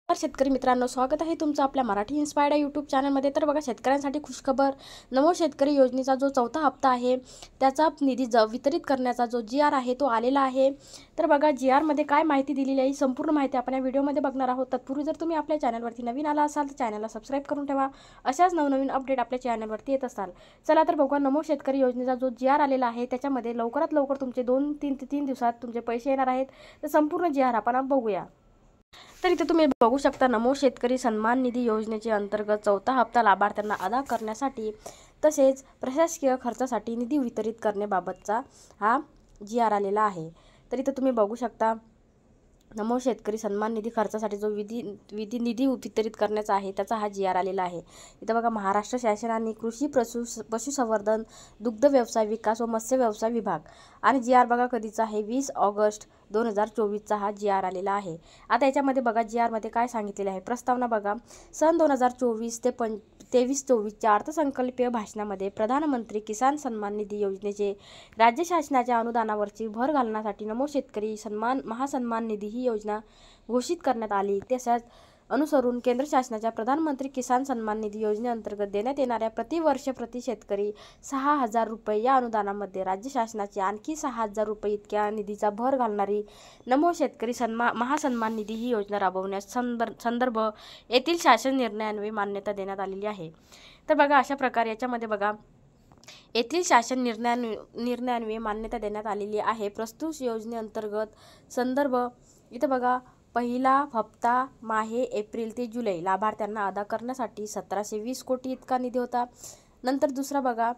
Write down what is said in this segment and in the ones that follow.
शेतकरी मित्रांनो, स्वागत आहे तुमचं आपल्या मराठी इन्स्पायर्ड यूट्यूब चॅनलमध्ये। तर बघा, शेतकऱ्यांसाठी खुशखबर, नमो शेतकरी योजनेचा जो चौथा हप्ता आहे त्याचा निधी वितरित करण्याचा जो GR आहे तो आलेला आहे। तर बघा, GR मध्ये काय माहिती दिलेली आहे, संपूर्ण माहिती आपण या व्हिडिओमध्ये बघणार आहोत। तत्पूर्वी जर तुम्ही आपल्या चॅनलवरती नवीन आला असाल तर चॅनलला सबस्क्राईब करून ठेवा, अशाच नवनवीन अपडेट आपल्या चॅनलवरती येत असतात। चला तर बघा, नमो शेतकरी योजनेचा जो GR आलेला आहे त्याच्यामध्ये लवकरात लवकर तुमचे 2-3 दिवसात तुमचे पैसे येणार आहेत। तर संपूर्ण GR आपण बघूया। तर इथे तुम्ही बघू शकता, नमो शेतकरी सन्मान निधी योजनेचे अंतर्गत चौथा हप्ता लाभार्थ्यांना अदा करण्यासाठी तसेच प्रशासकीय खर्चासाठी निधी वितरित करण्याबाबतचा हा GR आलेला आहे। तर इथे तुम्ही बघू शकता, नमो शेतकरी सन्मान निधी खर्चासाठी जो निधी वितरित करण्याचा आहे त्याचा हा GR आलेला आहे। इथं बघा, महाराष्ट्र शासनाने कृषी पशुसंवर्धन, दुग्ध व्यवसाय विकास व मत्स्य व्यवसाय विभाग आणि GR बघा कधीचा आहे, 20 ऑगस्ट 2024चा हा GR आलेला आहे। आता याच्यामध्ये बघा, GR मध्ये काय सांगितलेले आहे, प्रस्तावना बघा, सन 2024 ते 23-24च्या अर्थसंकल्पीय भाषणामध्ये प्रधानमंत्री किसान सन्मान निधी योजनेचे राज्य शासनाच्या अनुदानावरची भर घालण्यासाठी नमो शेतकरी महासन्मान निधी ही योजना घोषित करण्यात आली। तसेच अनुसरून केंद्र शासनाच्या प्रधानमंत्री किसान सन्मान निधी योजनेअंतर्गत देण्यात येणाऱ्या प्रतिवर्ष प्रति शेतकरी 6,000 रुपये या अनुदानामध्ये राज्य शासनाचे आणखी 6,000 रुपये इतक्या निधीचा भर घालणारी नमो शेतकरी महासन्मान निधी ही योजना राबवण्यास संदर्भ येथील शासन निर्णयान्वये मान्यता देण्यात आलेली आहे। तर बघा, अशा प्रकारे याच्यामध्ये बघा, येथील शासन निर्णयान्वये मान्यता देण्यात आलेली आहे। प्रस्तुत योजनेअंतर्गत संदर्भ इथं बघा, पहिला हप्ता माहे एप्रिल ते जुलै लाभार्थ्यांना अदा करण्यासाठी 1720 कोटी इतका निधी होता। नंतर दुसरा बघा,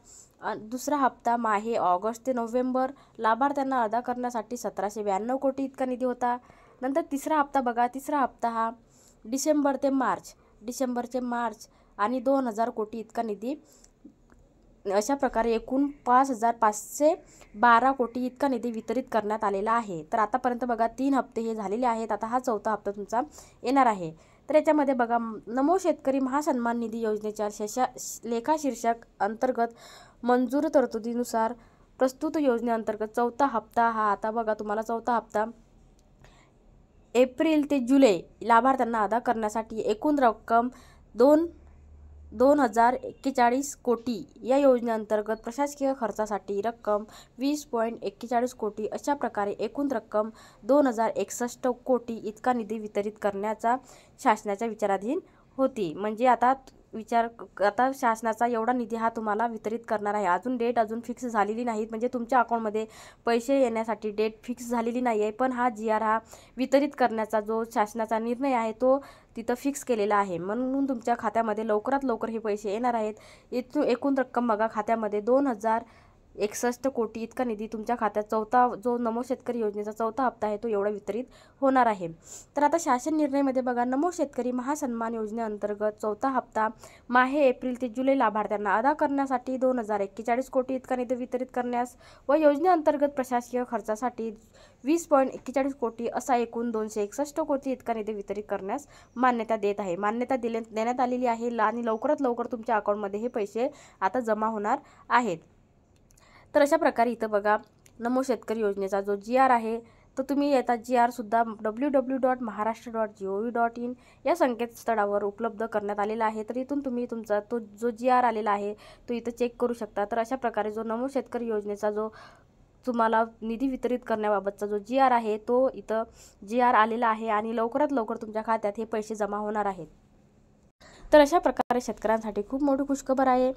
दुसरा हप्ता माहे ऑगस्ट ते नोव्हेंबर लाभार्थ्यांना अदा करण्यासाठी 1792 कोटी इतका निधी होता। नंतर तिसरा हप्ता बघा, तिसरा हप्ता हा डिसेंबर ते मार्च आणि 2000 कोटी इतका निधी, अशा प्रकारे एकूण 5,512 कोटी इतका निधी वितरित करण्यात आलेला आहे। तर आतापर्यंत बघा 3 हप्ते हे झालेले आहेत, आता हा चौथा हप्ता तुमचा येणार आहे। तर याच्यामध्ये बघा, नमो शेतकरी महासन्मान निधी योजनेच्या लेखा शीर्षक अंतर्गत मंजूर तरतुदीनुसार प्रस्तुत योजनेअंतर्गत चौथा हप्ता हा, आता बघा तुम्हाला चौथा हप्ता एप्रिल ते जुलै लाभार्थ्यांना अदा करण्यासाठी एकूण रक्कम 2,041 कोटी, या योजनेअंतर्गत प्रशासकीय खर्चासाठी रक्कम 20.41 कोटी, अशा प्रकारे एकूण रक्कम 2,061 कोटी इतका निधी वितरित करण्याचा शासनाच्या विचाराधीन होती। म्हणजे आता शासनाचा एवढा निधी हा तुम्हाला वितरित करणार आहे। अजून डेट फिक्स झालेली नाही, म्हणजे तुमच्या अकाउंटमध्ये पैसे येण्यासाठी डेट फिक्स झालेली नाही आहे, पण हा GR हा वितरित करण्याचा जो शासनाचा निर्णय आहे तो तिथं फिक्स केलेला आहे। म्हणून तुमच्या खात्यामध्ये लवकरात लवकर हे पैसे येणार आहेत। इथून एकूण रक्कम बघा, खात्यामध्ये 2,061 कोटी इतका निधी तुमच्या खात्यात जो नमो शेतकरी योजनेचा चौथा हप्ता आहे तो एवढा वितरित होणार आहे। तर आता शासन निर्णयामध्ये बघा, नमो शेतकरी महासन्मान योजनेअंतर्गत चौथा हप्ता माहे एप्रिल ते जुलै लाभार्थ्यांना अदा करण्यासाठी 2,041 कोटी इतका निधी वितरित करण्यास व योजनेअंतर्गत प्रशासकीय खर्चासाठी 20.41 कोटी असा एकूण 261 कोटी इतका निधी वितरित करण्यास मान्यता देत आहे। मान्यता देण्यात आलेली आहे आणि लवकरात लवकर तुमच्या अकाउंटमध्ये हे पैसे आता जमा होणार आहेत। तर अशा प्रकारे इथं बघा, नमो शेतकरी योजनेचा जो GR आहे तो तुम्ही आता GR सुद्धा www.maharashtra.gov.in या संकेतस्थळावर उपलब्ध करण्यात आलेला आहे। तर इथून तुम्ही तुमचा तो जो GR आलेला आहे तो इथं चेक करू शकता। तर अशा प्रकारे जो नमो शेतकरी योजनेचा जो तुम्हाला निधी वितरित करण्याबाबतचा जो GR आहे तो इथं GR आलेला आहे आणि लवकरात लवकर तुमच्या खात्यात हे पैसे जमा होणार आहेत। तर अशा प्रकारे शेतकऱ्यांसाठी खूप मोठी खुशखबर आहे।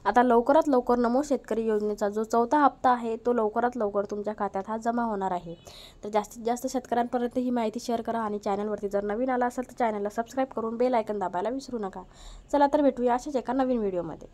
आता लवकरात लवकर नमो शेतकरी योजनेचा जो चौथा हप्ता आहे तो लवकरात लवकर तुमच्या खात्यात हा जमा होणार आहे। तर जास्तीत जास्त शेतकऱ्यांपर्यंत ही माहिती शेअर करा आणि चॅनलवरती जर नवीन आला असेल तर चॅनलला सबस्क्राईब करून बेल आयकॉन दाबायला विसरू नका। चला तर भेटूया अशाच एका नवीन व्हिडिओमध्ये।